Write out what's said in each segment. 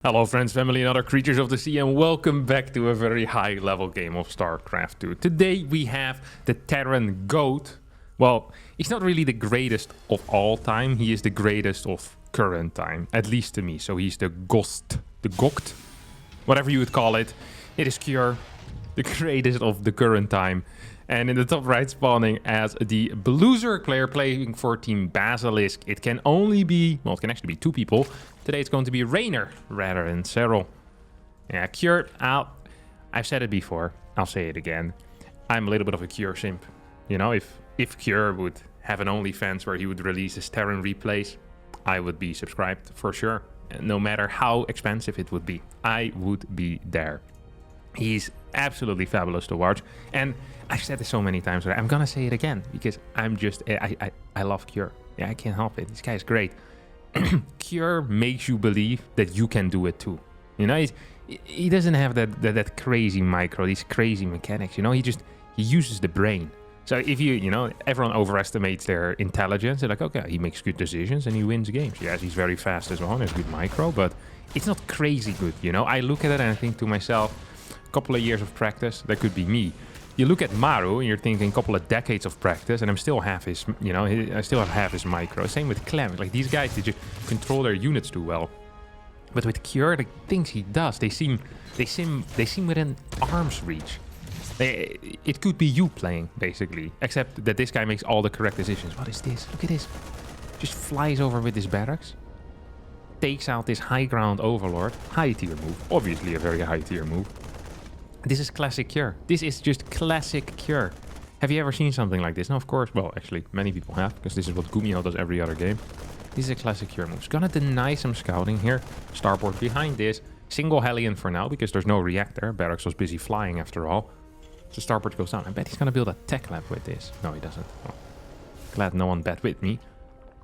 Hello friends, family and other creatures of the sea, and welcome back to a very high level game of StarCraft 2. Today we have the Terran GOAT. Well, he's not really the greatest of all time, he is the greatest of current time, at least to me. So he's the GOAT, whatever you would call it. It is Cure, the greatest of the current time. And in the top right spawning as the Bluezer player playing for Team Basilisk. It can only be, well, it can actually be two people. Today it's going to be Reynor rather than Cyril. Yeah, Cure, I've said it before, I'll say it again. I'm a little bit of a Cure simp. You know, if Cure would have an OnlyFans where he would release his Terran replays, I would be subscribed for sure. No matter how expensive it would be, I would be there. He's absolutely fabulous to watch, and I've said this so many times, but I'm gonna say it again because I'm just I love Cure. Yeah, I can't help it. This guy's great. Cure makes you believe that you can do it too. You know, he doesn't have that crazy micro, these crazy mechanics. You know, he uses the brain. So if you know, everyone overestimates their intelligence. They're like, okay, he makes good decisions and he wins games. Yes, he's very fast as well, and has good micro, but it's not crazy good. You know, I look at it and I think to myself, a couple of years of practice, that could be me. You look at Maru and you're thinking a couple of decades of practice, and I'm still half his, you know, I still have half his micro. Same with Clem. Like, these guys, they just control their units too well. But with Cure, the things he does, they seem within arm's reach. It could be you playing, basically, except that this guy makes all the correct decisions. What is this? Look at this. Just flies over with his barracks, takes out this high ground overlord. High tier move. Obviously a very high tier move. This is classic Cure. This is just classic Cure. Have you ever seen something like this? No, of course. Well, actually, many people have, because this is what Gumio does every other game. This is a classic Cure move. It's gonna deny some scouting here. Starboard behind this. Single Hellion for now, because there's no reactor. Barracks was busy flying after all. So starboard goes down. I bet he's gonna build a tech lab with this. No, he doesn't. Oh. Glad no one bet with me.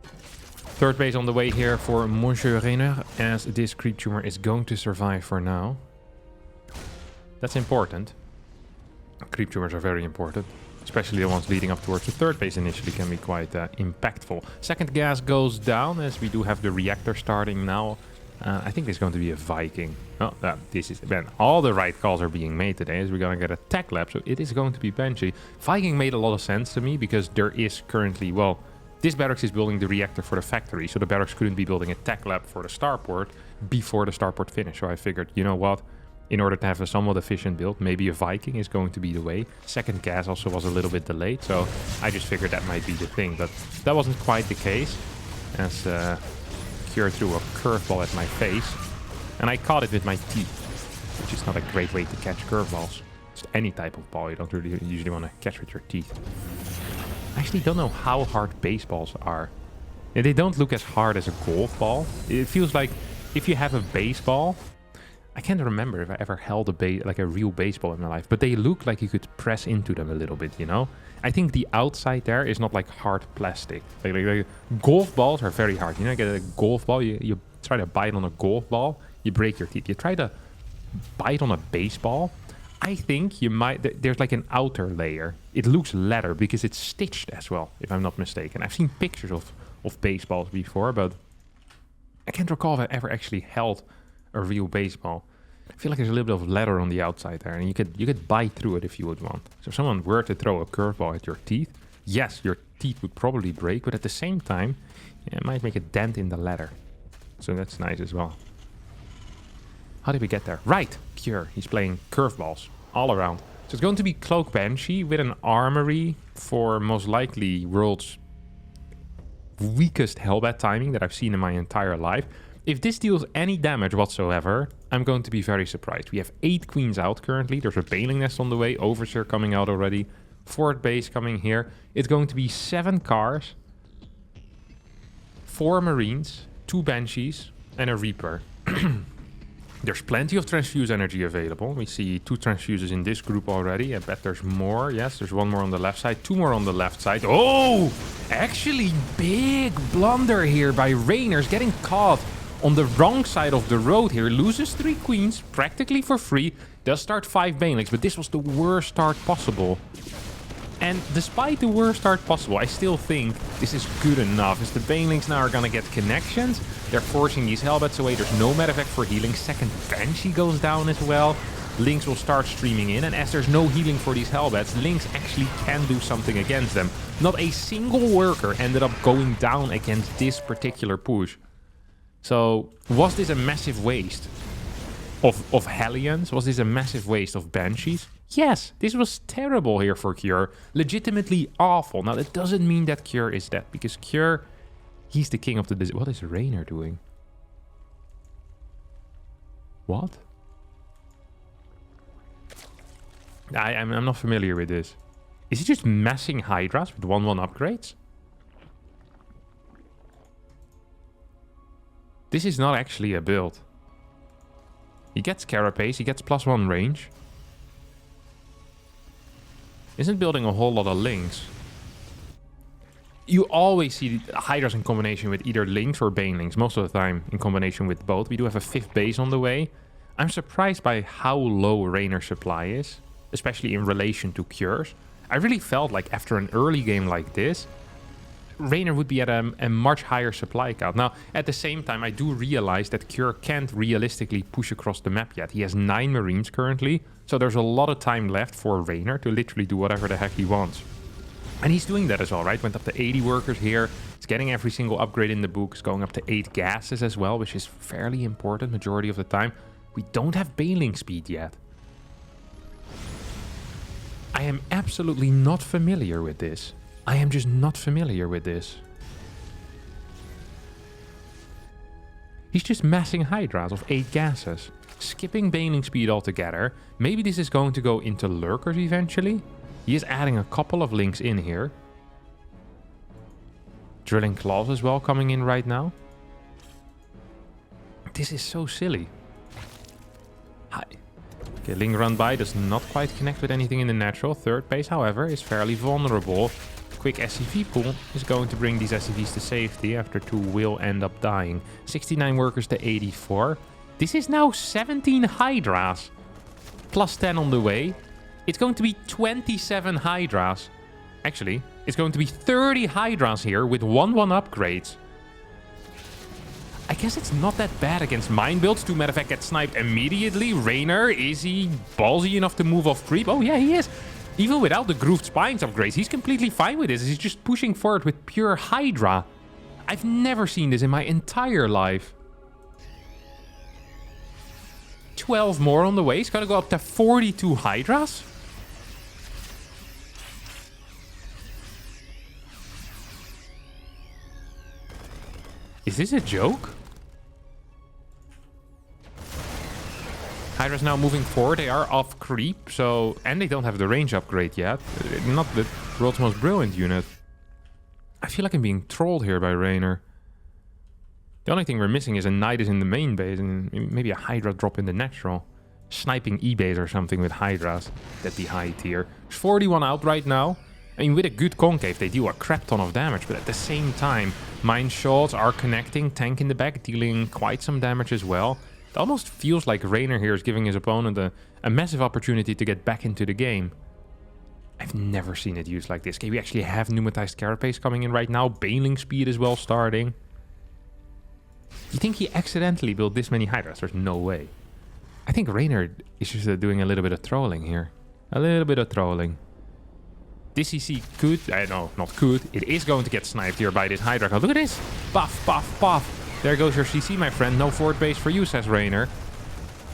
Third base on the way here for Monsieur Reynor, as this creep tumor is going to survive for now. That's important. Creep tumors are very important, especially the ones leading up towards the third base initially can be quite impactful. Second gas goes down as we do have the reactor starting now. I think there's going to be a Viking. Oh, this is, man, all the right calls are being made today as we're going to get a tech lab, so it is going to be Banshee. Viking made a lot of sense to me because there is currently, well, this barracks is building the reactor for the factory, so the barracks couldn't be building a tech lab for the starport before the starport finished. So I figured, you know what? In order to have a somewhat efficient build, maybe a Viking is going to be the way. Second gas also was a little bit delayed, so I just figured that might be the thing. But that wasn't quite the case, as Cure threw a curveball at my face. And I caught it with my teeth, which is not a great way to catch curveballs. Just any type of ball you don't really usually want to catch with your teeth. I actually don't know how hard baseballs are. They don't look as hard as a golf ball. It feels like if you have a baseball... I can't remember if I ever held a real baseball in my life, but they look like you could press into them a little bit, you know? I think the outside there is not like hard plastic. Like golf balls are very hard. You know, you get a golf ball, you try to bite on a golf ball, you break your teeth. You try to bite on a baseball, I think you might, there's like an outer layer. It looks leather because it's stitched as well, if I'm not mistaken. I've seen pictures of baseballs before, but I can't recall if I ever actually held a real baseball. I feel like there's a little bit of leather on the outside there, and you could bite through it if you would want. So if someone were to throw a curveball at your teeth, yes, your teeth would probably break, but at the same time, it might make a dent in the leather. So that's nice as well. How did we get there? Right, Cure. He's playing curveballs all around. So it's going to be Cloak Banshee with an armory for most likely world's weakest Hellbat timing that I've seen in my entire life. If this deals any damage whatsoever, I'm going to be very surprised. We have 8 queens out currently. There's a Baneling Nest on the way. Overseer coming out already. Fourth base coming here. It's going to be 7 cars, 4 Marines, 2 Banshees, and a Reaper. There's plenty of transfuse energy available. We see 2 transfuses in this group already. I bet there's more. Yes, there's 1 more on the left side. 2 more on the left side. Oh! Actually, big blunder here by Reynor's getting caught on the wrong side of the road here. Loses 3 queens practically for free. Does start 5 Banelings, but this was the worst start possible. And despite the worst start possible, I still think this is good enough, as the Banelings now are gonna get connections. They're forcing these Hellbats away. There's no medevac for healing. Second Banshee goes down as well. Lynx will start streaming in, and as there's no healing for these Hellbats, Lynx actually can do something against them. Not a single worker ended up going down against this particular push. So, was this a massive waste of Hellions? Was this a massive waste of Banshees? Yes, this was terrible here for Cure. Legitimately awful. Now, that doesn't mean that Cure is dead, because Cure, he's the king of the... What is Reynor doing? What? I'm not familiar with this. Is he just messing Hydras with 1-1 upgrades? This is not actually a build. He gets Carapace, he gets +1 range. Isn't building a whole lot of Lynx. You always see Hydras in combination with either Lynx or Banelings, most of the time in combination with both. We do have a 5th base on the way. I'm surprised by how low Reynor's supply is, especially in relation to Cures. I really felt like after an early game like this, Reynor would be at a much higher supply count. Now, at the same time, I do realize that Cure can't realistically push across the map yet. He has 9 Marines currently, so there's a lot of time left for Reynor to literally do whatever the heck he wants. And he's doing that as well, right? Went up to 80 workers here. He's getting every single upgrade in the books, going up to 8 gases as well, which is fairly important majority of the time. We don't have Baneling speed yet. I am absolutely not familiar with this. I am just not familiar with this. He's just massing Hydras of 8 gases. Skipping Baneling speed altogether. Maybe this is going to go into Lurkers eventually. He is adding a couple of links in here. Drilling Claws as well coming in right now. This is so silly. Hi. Okay, Link Run By does not quite connect with anything in the natural. Third base, however, is fairly vulnerable. Quick SCV pool is going to bring these SCVs to safety after 2 will end up dying. 69 workers to 84. This is now 17 Hydras. Plus 10 on the way. It's going to be 27 Hydras. Actually, it's going to be 30 Hydras here with 1-1 upgrades. I guess it's not that bad against mine builds. 2 medevac get sniped immediately. Reynor, is he ballsy enough to move off creep? Oh yeah, he is. Even without the Grooved Spines upgrades, he's completely fine with this. He's just pushing forward with pure Hydra. I've never seen this in my entire life. 12 more on the way. He's gonna go up to 42 Hydras. Is this a joke? Hydra's now moving forward. They are off creep, so... And they don't have the range upgrade yet. Not the world's most brilliant unit. I feel like I'm being trolled here by Reynor. The only thing we're missing is a Nidus in the main base and maybe a Hydra drop in the natural. Sniping E-base or something with Hydras. That'd be high tier. There's 41 out right now. I mean, with a good concave, they deal a crap ton of damage, but at the same time, mine shots are connecting, tank in the back, dealing quite some damage as well. It almost feels like Reynor here is giving his opponent a massive opportunity to get back into the game. I've never seen it used like this. Okay, we actually have pneumatized carapace coming in right now. Baneling speed as well starting. You think he accidentally built this many Hydras? There's no way. I think Reynor is just doing a little bit of trolling here. A little bit of trolling. This CC could... no, not could. It is going to get sniped here by this Hydra. Look at this. Puff, puff, puff. There goes your CC, my friend. No forward base for you, says Reynor.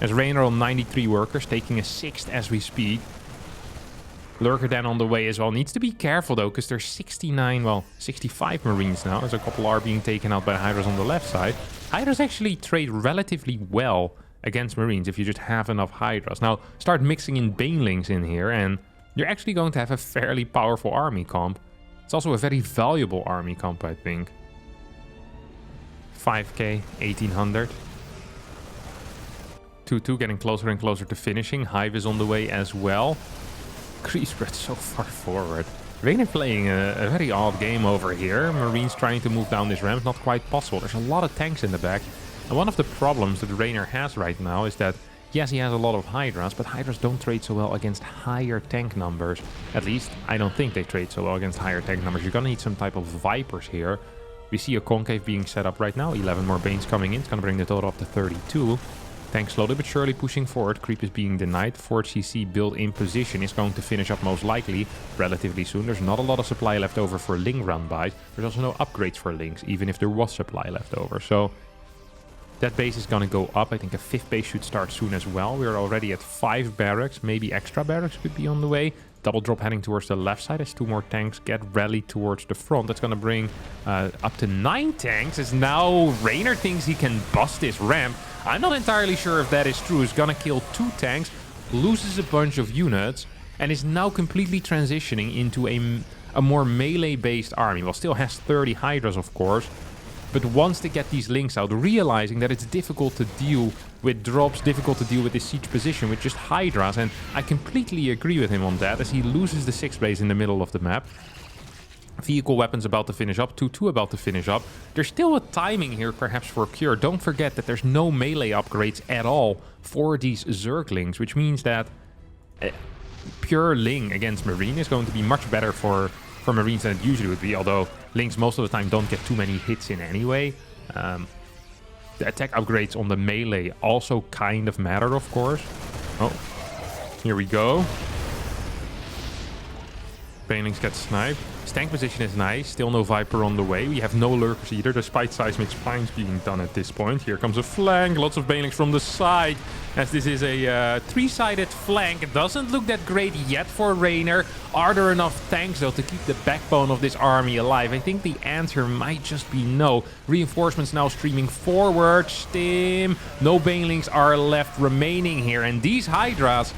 As Reynor on 93 workers, taking a 6th as we speak. Lurker then on the way as well. Needs to be careful, though, because there's 69, well, 65 Marines now. As a couple are being taken out by Hydras on the left side. Hydras actually trade relatively well against Marines if you just have enough Hydras. Now, start mixing in Banelings in here, and you're actually going to have a fairly powerful army comp. It's also a very valuable army comp, I think. 5k, 1800. 2-2 getting closer and closer to finishing. Hive is on the way as well. Creep spread so far forward. Reynor playing a very odd game over here. Marines trying to move down this ramp, not quite possible. There's a lot of tanks in the back. And one of the problems that Reynor has right now is that, yes, he has a lot of Hydras, but Hydras don't trade so well against higher tank numbers. At least, I don't think they trade so well against higher tank numbers. You're gonna need some type of Vipers here. We see a concave being set up right now. 11 more Banes coming in. It's going to bring the total up to 32. Tank slowly but surely pushing forward. Creep is being denied. 4CC build in position is going to finish up most likely relatively soon. There's not a lot of supply left over for Ling run bys. There's also no upgrades for Lings, even if there was supply left over. So that base is going to go up. I think a 5th base should start soon as well. We're already at 5 barracks. Maybe extra barracks could be on the way. Double drop heading towards the left side as 2 more tanks get rallied towards the front. That's going to bring up to 9 tanks. As now Reynor thinks he can bust this ramp. I'm not entirely sure if that is true. He's going to kill 2 tanks, loses a bunch of units, and is now completely transitioning into a more melee-based army. Well, still has 30 Hydras, of course, but wants to get these links out, realizing that it's difficult to deal with drops, difficult to deal with this siege position with just Hydras, and I completely agree with him on that, as he loses the 6th base in the middle of the map. Vehicle weapons about to finish up, 2-2 about to finish up. There's still a timing here perhaps for Cure. Don't forget that there's no melee upgrades at all for these Zerglings, which means that pure Ling against Marine is going to be much better for Marines than it usually would be, although Lings most of the time don't get too many hits in anyway. The attack upgrades on the melee also kind of matter, of course. Oh, here we go. Banelings get sniped. Tank position is nice. Still no Viper on the way. We have no Lurkers either, despite seismic spines being done at this point. Here comes a flank. Lots of Banelings from the side, as this is a 3-sided flank. It doesn't look that great yet for Reynor. Are there enough tanks, though, to keep the backbone of this army alive? I think the answer might just be no. Reinforcements now streaming forward. Stim. No Banelings are left remaining here. And these Hydras,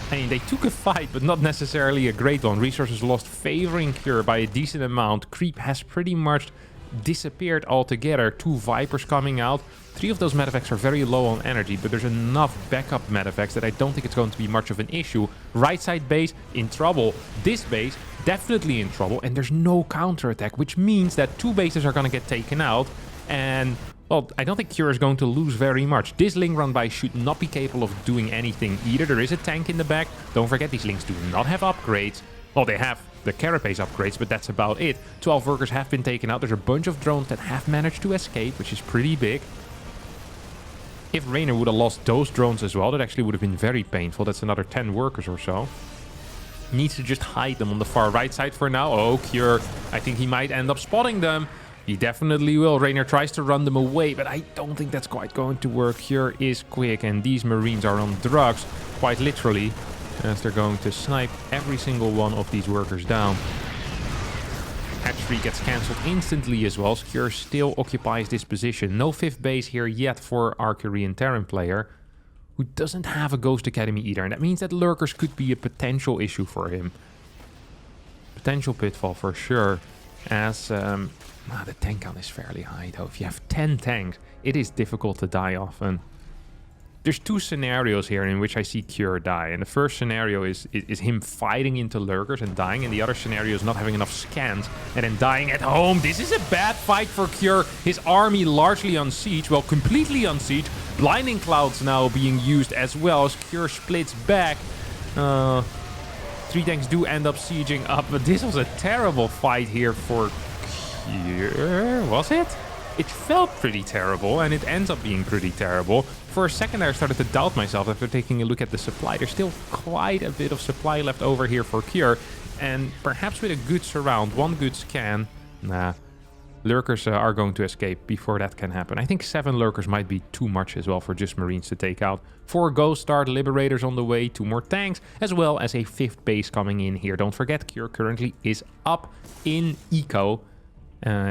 I mean, they took a fight, but not necessarily a great one. Resources lost favoring Cure by a decent amount. Creep has pretty much disappeared altogether. 2 Vipers coming out. 3 of those medevacts are very low on energy, but there's enough backup medevacts that I don't think it's going to be much of an issue. Right side base in trouble. This base definitely in trouble, and there's no counterattack, which means that 2 bases are going to get taken out. And well, I don't think Cure is going to lose very much. This Ling run by should not be capable of doing anything either. There is a tank in the back. Don't forget, these Lings do not have upgrades. Well, they have the carapace upgrades, but that's about it. 12 workers have been taken out. There's a bunch of drones that have managed to escape, which is pretty big. If Reynor would have lost those drones as well, that actually would have been very painful. That's another 10 workers or so. Needs to just hide them on the far right side for now. Oh, Cure, I think he might end up spotting them. He definitely will. Reynor tries to run them away, but I don't think that's quite going to work. Cure is quick, and these Marines are on drugs, quite literally, as they're going to snipe every single one of these workers down. Hatchery gets cancelled instantly as well. Cure still occupies this position. No 5th base here yet for our Korean Terran player, who doesn't have a Ghost Academy either, and that means that Lurkers could be a potential issue for him. Potential pitfall for sure, as the tank count is fairly high though. If you have 10 tanks, it is difficult to die often. There's 2 scenarios here in which I see Cure die. And the first scenario is him fighting into Lurkers and dying. And the other scenario is not having enough scans and then dying at home. This is a bad fight for Cure. His army largely on siege. Well, completely on siege. Blinding Clouds now being used as well as Cure splits back. 3 tanks do end up sieging up. But this was a terrible fight here for Cure. Was it? It felt pretty terrible, and it ends up being pretty terrible. For a second I started to doubt myself after taking a look at the supply. There's still quite a bit of supply left over here for Cure, and perhaps with a good surround, 1 good scan, Lurkers are going to escape before that can happen. I think 7 Lurkers might be too much as well for just Marines to take out. 4 Ghost Star Liberators on the way, 2 more tanks, as well as a 5th base coming in here. Don't forget, Cure currently is up in Eco.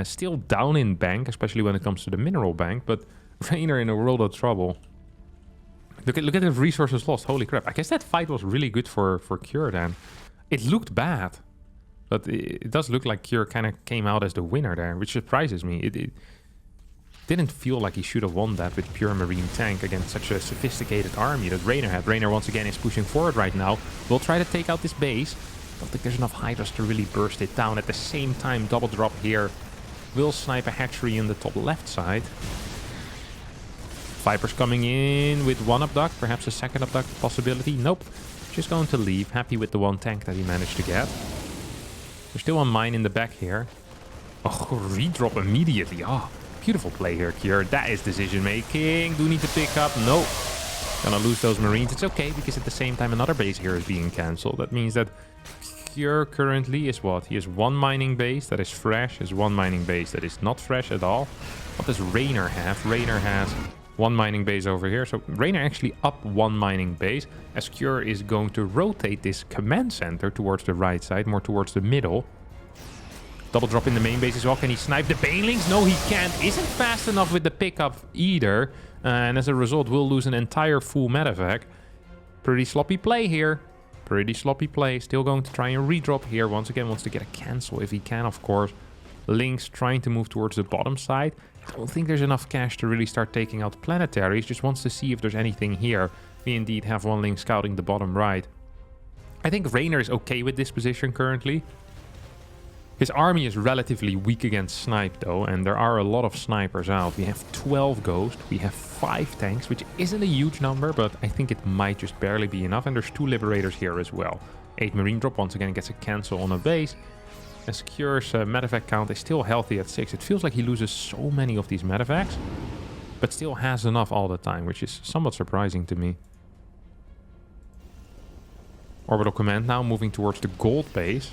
Still down in bank, especially when it comes to the mineral bank, but Reynor in a world of trouble. Look at the resources lost. Holy crap. I guess that fight was really good for Cure then. It looked bad, but it does look like Cure kind of came out as the winner there, which surprises me. It didn't feel like he should have won that with pure Marine tank against such a sophisticated army that Reynor had. Reynor once again is pushing forward right now. We'll try to take out this base. Don't think there's enough Hydras to really burst it down. At the same time, double drop here will snipe a hatchery in the top left side. Vipers coming in with 1 abduct, perhaps a 2nd abduct possibility. Nope, just going to leave. Happy with the 1 tank that he managed to get. There's still a mine in the back here. Oh, redrop immediately. Ah, beautiful play here, Cure. That is decision making. Do need to pick up. No. Gonna lose those Marines. It's okay, because at the same time another base here is being cancelled. That means that Cure currently is what? He has one mining base that is fresh. Is one mining base that is not fresh at all. What does Reynor have? Reynor has one mining base over here. So Reynor actually up one mining base, as Cure is going to rotate this command center towards the right side, more towards the middle. Double drop in the main base as well. Can he snipe the Banelings? No, he can't. Isn't fast enough with the pickup either. And as a result, we'll lose an entire full medevac. Pretty sloppy play here. Pretty sloppy play. Still going to try and redrop here. Once again, wants to get a cancel if he can, of course. Lynx trying to move towards the bottom side. I don't think there's enough cash to really start taking out planetaries. Just wants to see if there's anything here. We indeed have one Lynx scouting the bottom right. I think Reynor is okay with this position currently. His army is relatively weak against snipe though, and there are a lot of snipers out. We have 12 ghosts, we have 5 tanks, which isn't a huge number, but I think it might just barely be enough. And there's 2 liberators here as well. 8 marine drop once again gets a cancel on a base. And Secure's medevac count is still healthy at 6. It feels like he loses so many of these medevacs, but still has enough all the time, which is somewhat surprising to me. Orbital command now moving towards the gold base.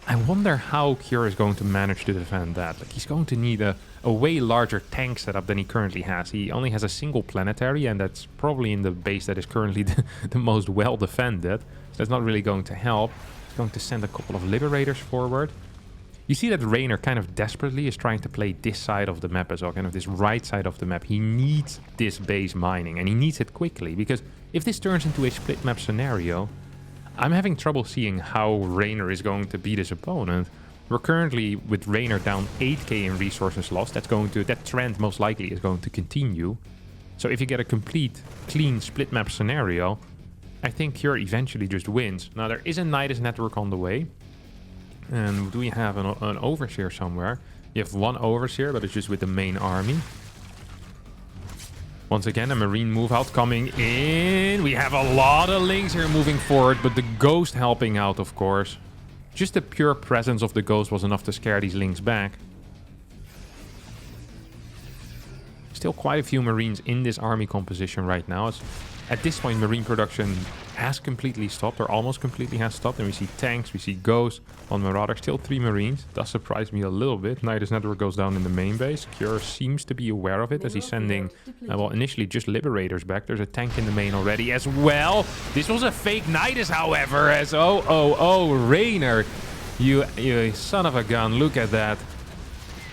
I wonder how Cure is going to manage to defend that. Like, he's going to need a way larger tank setup than he currently has. He only has a single planetary, and that's probably in the base that is currently the most well defended. So that's not really going to help. He's going to send a couple of liberators forward. You see that Reynor kind of desperately is trying to play this side of the map as well, kind of this right side of the map. He needs this base mining, and he needs it quickly, because if this turns into a split map scenario, I'm having trouble seeing how Reynor is going to beat his opponent. We're currently with Reynor down 8k in resources lost. That trend most likely is going to continue. So if you get a complete, clean split map scenario, I think Cure eventually just wins. Now there is a Nidus network on the way. And do we have an overseer somewhere? You have one overseer, but it's just with the main army. Once again, a marine move out coming in. We have a lot of Lynx here moving forward, but the ghost helping out, of course. Just the pure presence of the ghost was enough to scare these Lynx back. Still quite a few marines in this army composition right now. At this point, marine production has completely stopped, or almost completely has stopped. And we see tanks, we see ghosts on Marauder. Still 3 marines. Does surprise me a little bit. Nidus network goes down in the main base. Cure seems to be aware of it as he's sending, well, initially just liberators back. There's a tank in the main already as well. This was a fake Nidus, however, as Reynor. You son of a gun. Look at that.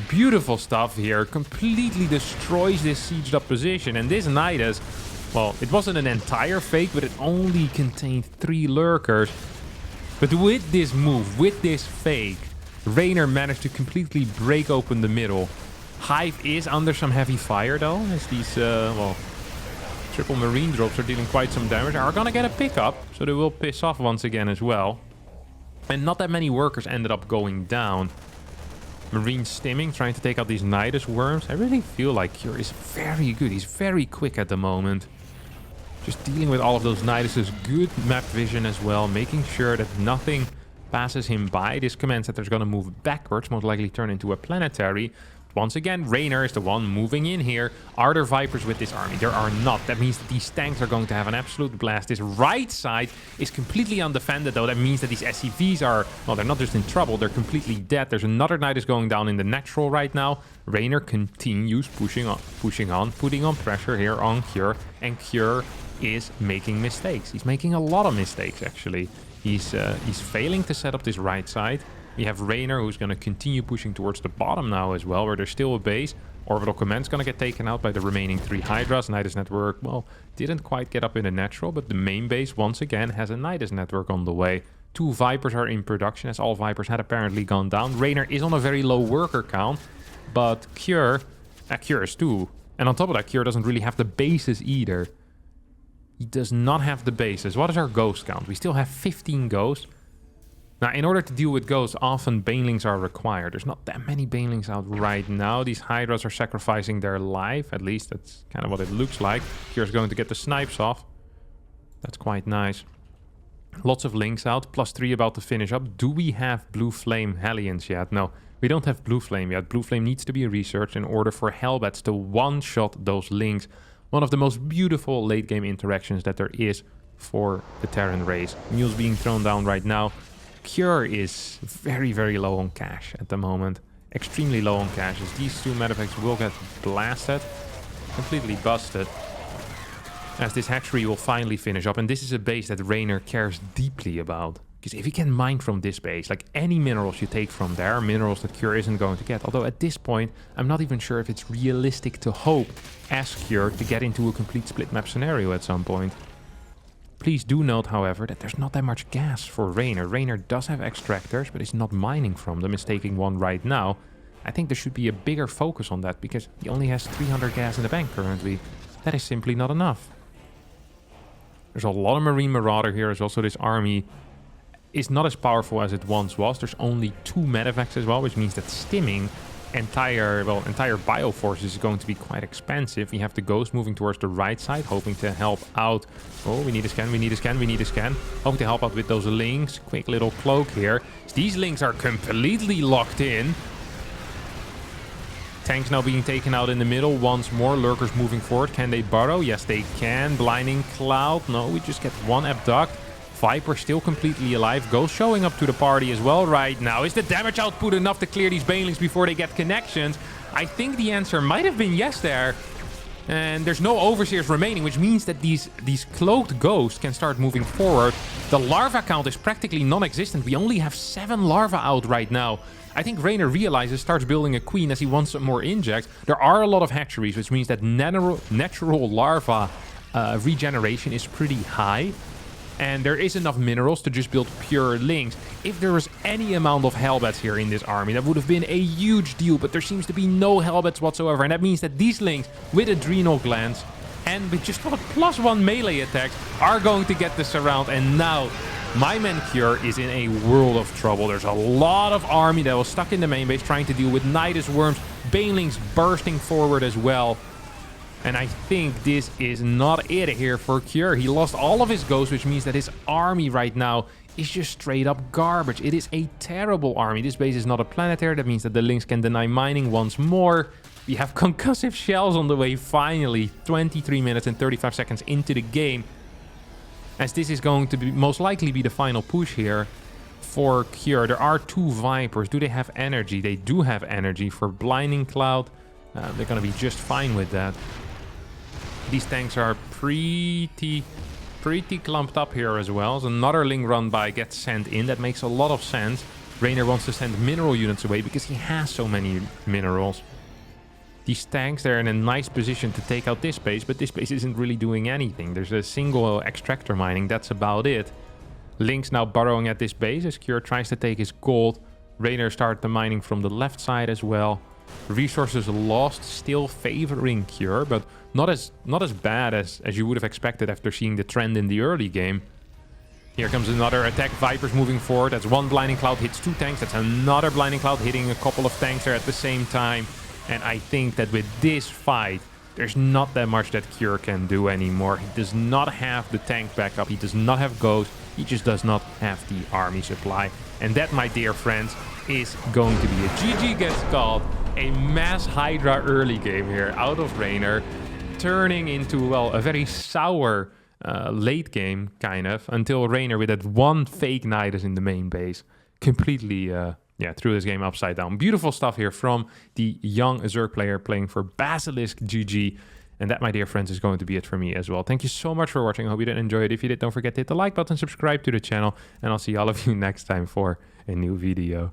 Beautiful stuff here. Completely destroys this sieged up position. And this Nidus, well, it wasn't an entire fake, but it only contained 3 lurkers. But with this move, with this fake, Reynor managed to completely break open the middle. Hive is under some heavy fire, though, as these, triple marine drops are dealing quite some damage. Are gonna get a pickup, so they will piss off once again as well. And not that many workers ended up going down. Marine stimming, trying to take out these Nidus worms. I really feel like Cure is very good. He's very quick at the moment. Just dealing with all of those Niduses. Good map vision as well, making sure that nothing passes him by. This command center is going to move backwards, most likely turn into a planetary. Once again, Reynor is the one moving in here. Are there Vipers with this army? There are not. That means that these tanks are going to have an absolute blast. This right side is completely undefended, though. That means that these SCVs are, well, they're not just in trouble, they're completely dead. There's another Nidus going down in the natural right now. Reynor continues pushing on, putting on pressure here on Cure, and Cure is making mistakes. He's making a lot of mistakes, actually. He's failing to set up this right side. We have Reynor, who's going to continue pushing towards the bottom now as well, where there's still a base. Orbital Command's going to get taken out by the remaining 3 Hydras. Nidus network, well, didn't quite get up in the natural, but the main base, once again, has a Nidus network on the way. 2 Vipers are in production, as all Vipers had apparently gone down. Reynor is on a very low worker count, but Cure is too. And on top of that, Cure doesn't really have the bases either. He does not have the bases. What is our ghost count? We still have 15 ghosts. Now, in order to deal with ghosts, often banelings are required. There's not that many banelings out right now. These Hydras are sacrificing their life. At least that's kind of what it looks like. Cure's going to get the snipes off. That's quite nice. Lots of links out. +3 about to finish up. Do we have Blue Flame Hellions yet? No, We don't have Blue Flame yet. Blue Flame needs to be researched in order for Hellbats to one-shot those Lings. One of the most beautiful late-game interactions that there is for the Terran race. Mules being thrown down right now. Cure is very, very low on cash at the moment. Extremely low on cash, as these two medevacts will get blasted. Completely busted. As this hatchery will finally finish up. And this is a base that Reynor cares deeply about. Because if he can mine from this base, like any minerals you take from there, are minerals that Cure isn't going to get. Although at this point, I'm not even sure if it's realistic to hope as Cure to get into a complete split map scenario at some point. Please do note, however, that there's not that much gas for Reynor. Reynor does have extractors, but is not mining from them. Is taking one right now. I think there should be a bigger focus on that, because he only has 300 gas in the bank currently. That is simply not enough. There's a lot of Marine Marauder here as well, so this army is not as powerful as it once was. There's only 2 medevacs as well, which means that stimming entire Bioforce is going to be quite expensive. We have the Ghost moving towards the right side, hoping to help out. Oh, we need a scan, we need a scan, we need a scan. Hoping to help out with those Lings. Quick little cloak here. These Lings are completely locked in. Tanks now being taken out in the middle. Once more, Lurkers moving forward. Can they burrow? Yes, they can. Blinding Cloud. No, we just get one abduct. Viper still completely alive. Ghost showing up to the party as well right now. Is the damage output enough to clear these Banelings before they get connections? I think the answer might have been yes there. And there's no Overseers remaining, which means that these cloaked Ghosts can start moving forward. The larva count is practically non-existent. We only have 7 larva out right now. I think Reynor realizes, starts building a queen as he wants some more injects. There are a lot of hatcheries, which means that natural larva regeneration is pretty high. And there is enough minerals to just build pure Lings. If there was any amount of Hellbats here in this army, that would have been a huge deal. But there seems to be no Hellbats whatsoever. And that means that these Lings, with adrenal glands and with just +1 melee attacks, are going to get the surround. And now, my man Cure is in a world of trouble. There's a lot of army that was stuck in the main base trying to deal with Nidus Worms. Banelings bursting forward as well. And I think this is not it here for Cure. He lost all of his ghosts, which means that his army right now is just straight up garbage. It is a terrible army. This base is not a planetary. That means that the Lings can deny mining once more. We have concussive shells on the way finally. 23 minutes and 35 seconds into the game. As this is going to be most likely be the final push here for Cure. There are 2 Vipers. Do they have energy? They do have energy for Blinding Cloud. They're going to be just fine with that. These tanks are pretty clumped up here as well. So another Ling run by gets sent in. That makes a lot of sense. Reynor wants to send mineral units away because he has so many minerals. These tanks, they're in a nice position to take out this base, but this base isn't really doing anything. There's a single extractor mining. That's about it. Lings now burrowing at this base as Cure tries to take his gold. Reynor started the mining from the left side as well. Resources lost, still favoring Cure, but not as bad as you would have expected after seeing the trend in the early game. Here comes another attack. Vipers moving forward. That's 1 Blinding Cloud hits 2 tanks. That's another Blinding Cloud hitting a couple of tanks there at the same time. And I think that with this fight, there's not that much that Cure can do anymore. He does not have the tank backup. He does not have Ghost. He just does not have the army supply. And that, my dear friends, is going to be a GG gets called. A mass Hydra early game here out of Reynor, turning into, well, a very sour late game, kind of, until Reynor with that 1 fake Nidus in the main base completely threw this game upside down. Beautiful stuff here from the young Zerg player playing for Basilisk GG. And that, my dear friends, is going to be it for me as well. Thank you so much for watching. I hope you did enjoy it. If you did, don't forget to hit the like button, subscribe to the channel, and I'll see all of you next time for a new video.